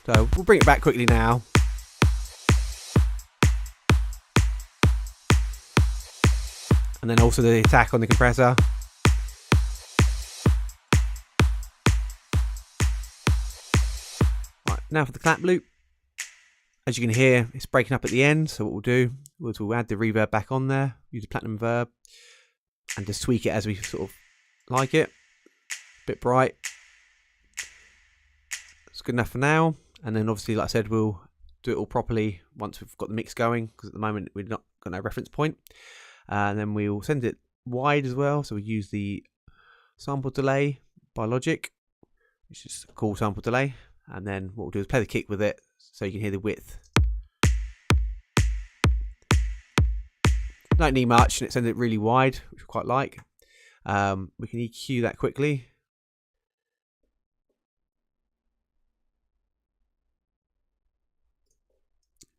So we'll bring it back quickly now. And then also the attack on the compressor. Right, now for the clap loop. As you can hear, it's breaking up at the end. So what we'll do is we'll add the reverb back on there, use the platinum verb, and just tweak it as we sort of like it. A bit bright. It's good enough for now. And then obviously, like I said, we'll do it all properly once we've got the mix going, because at the moment we've not got no reference point. And then we'll send it wide as well. So we use the sample delay by Logic, which is a cool sample delay. And then what we'll do is play the kick with it so you can hear the width. Don't need much, and it sends it really wide, which I quite like. We can EQ that quickly.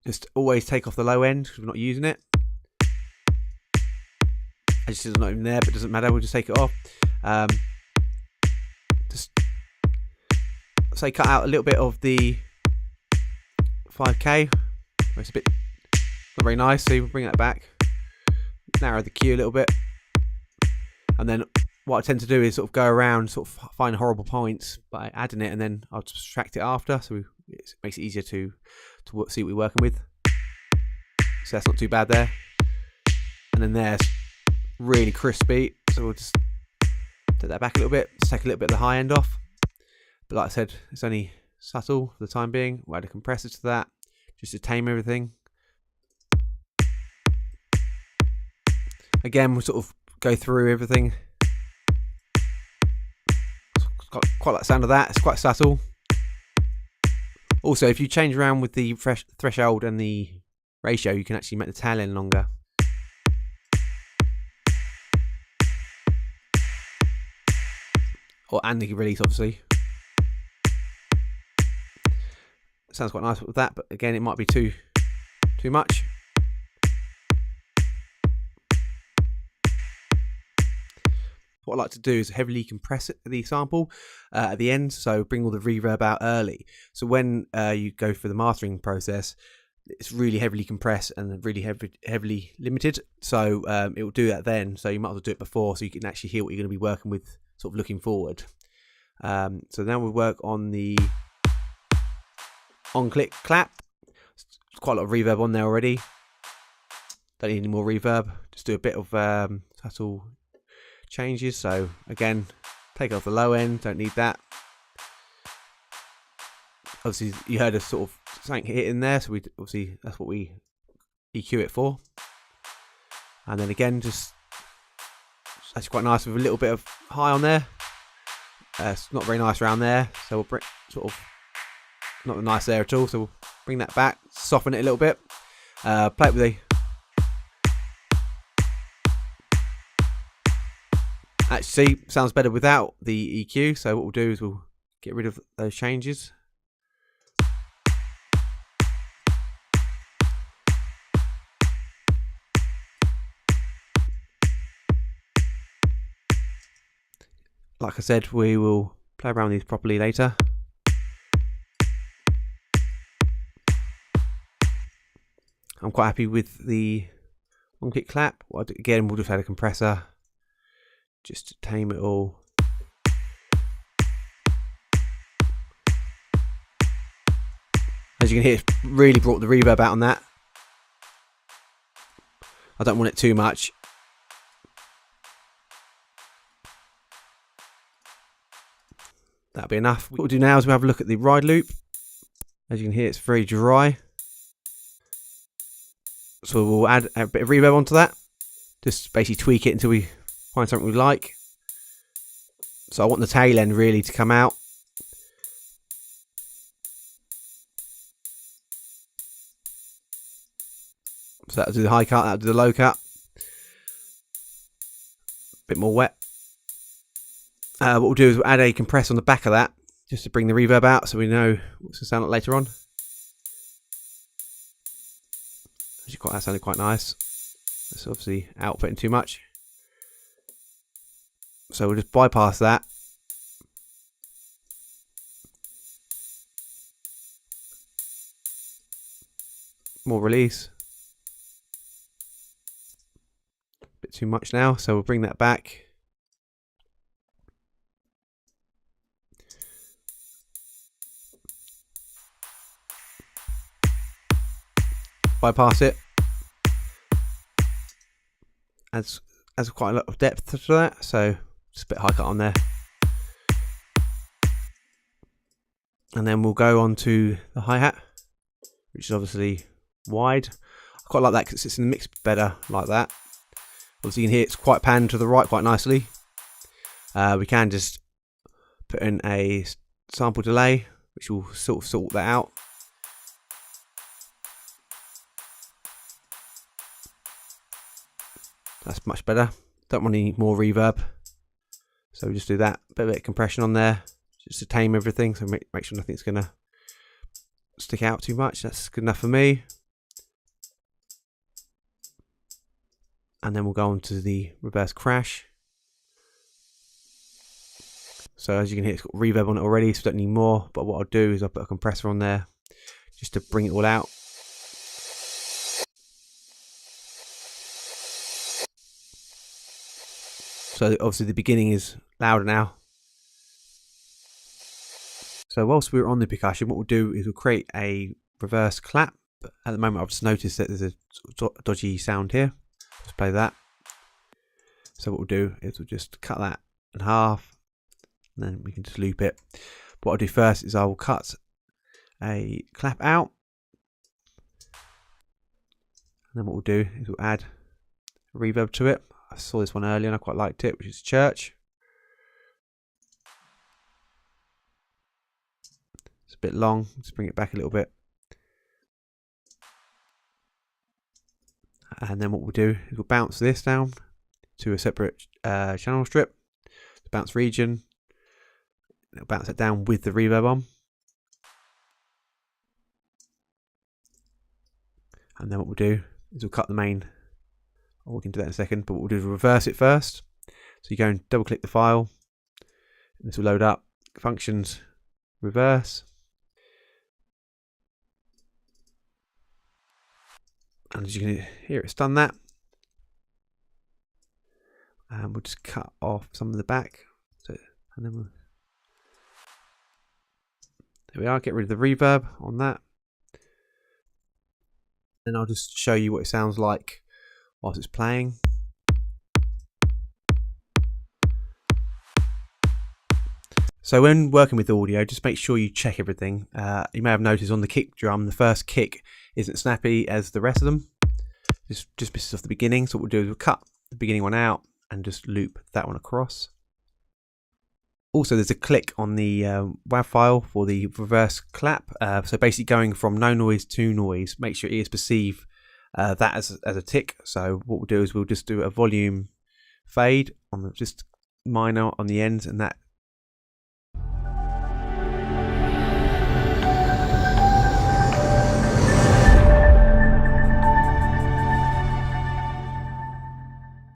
Just always take off the low end because we're not using it. It's not even there, but it doesn't matter. We'll just take it off. Just say cut out a little bit of the 5K. It's a bit not very nice, so we'll bring that back. Narrow the Q a little bit, and then what I tend to do is sort of go around, sort of find horrible points by adding it, and then I'll subtract it after, so it makes it easier to see what we're working with. So that's not too bad there. And then there's really crispy, so we'll just take that back a little bit, just take a little bit of the high end off. But like I said, it's only subtle for the time being. We'll add a compressor to that just to tame everything. Again, we'll sort of go through everything. Got quite like the sound of that. It's quite subtle. Also, if you change around with the threshold and the ratio, you can actually make the tail end longer. And the release, obviously. Sounds quite nice with that, but again, it might be too much. What I like to do is heavily compress the sample at the end, so bring all the reverb out early. So when you go through the mastering process, it's really heavily compressed and really heavily limited. So it will do that then. So you might as well do it before, so you can actually hear what you're going to be working with, sort of looking forward. So now we'll work on the on-click clap. There's quite a lot of reverb on there already. Don't need any more reverb. Just do a bit of subtle changes. So again, take off the low end, don't need that. Obviously you heard a sort of something hit in there, so obviously that's what we EQ it for. And then again, just actually quite nice with a little bit of high on there. It's not very nice around there, so we'll bring sort of not nice there at all, so we'll bring that back, soften it a little bit, play it with the actually sounds better without the EQ. So what we'll do is we'll get rid of those changes. Like I said, we will play around with these properly later. I'm quite happy with the on-click clap. Again, we'll just add a compressor just to tame it all. As you can hear, it's really brought the reverb out on that. I don't want it too much. That'll be enough. What we'll do now is we'll have a look at the ride loop. As you can hear, it's very dry. So we'll add a bit of reverb onto that. Just basically tweak it until we find something we like. So I want the tail end really to come out. So that'll do the high cut, that'll do the low cut. Bit more wet. What we'll do is we'll add a compress on the back of that, just to bring the reverb out so we know what it's going to sound like later on. Actually, that sounded quite nice. It's obviously outputting too much. So we'll just bypass that. more release. Bit too much now, so we'll bring that back. Bypass it. Adds quite a lot of depth to that, so just a bit high cut on there. And then we'll go on to the hi-hat, which is obviously wide. I quite like that because it sits in the mix better like that. Obviously you can hear it's quite panned to the right quite nicely. We can just put in a sample delay, which will sort of sort that out. That's much better. Don't want any more reverb, so we just do that. Bit of compression on there, just to tame everything, so make sure nothing's gonna stick out too much. That's good enough for me. And then we'll go on to the reverse crash. So as you can hear, it's got reverb on it already, so we don't need more. But what I'll do is I'll put a compressor on there just to bring it all out. So obviously the beginning is louder now. So whilst we're on the percussion, what we'll do is we'll create a reverse clap. But at the moment I've just noticed that there's a sort of dodgy sound here. Let's play that. So what we'll do is we'll just cut that in half, and then we can just loop it. What I'll do first is I will cut a clap out, and then what we'll do is we'll add reverb to it. I saw this one earlier and I quite liked it, which is Church. It's a bit long, let's bring it back a little bit. And then what we'll do is we'll bounce this down to a separate channel strip, the bounce region. It'll bounce it down with the reverb on. And then what we'll do is we'll cut the main. Or we can do that in a second, but what we'll do is reverse it first. So you go and double click the file. And this will load up. Functions, reverse. And as you can hear, it's done that. And we'll just cut off some of the back. So, and then there we are, get rid of the reverb on that. Then I'll just show you what it sounds like whilst it's playing. So when working with audio, just make sure you check everything. You may have noticed on the kick drum, the first kick isn't snappy as the rest of them. Just misses off the beginning. So what we'll do is we'll cut the beginning one out and just loop that one across. Also, there's a click on the WAV file for the reverse clap. So basically going from no noise to noise. Make sure your ears perceive that as a tick. So what we'll do is we'll just do a volume fade on the just minor on the ends, and that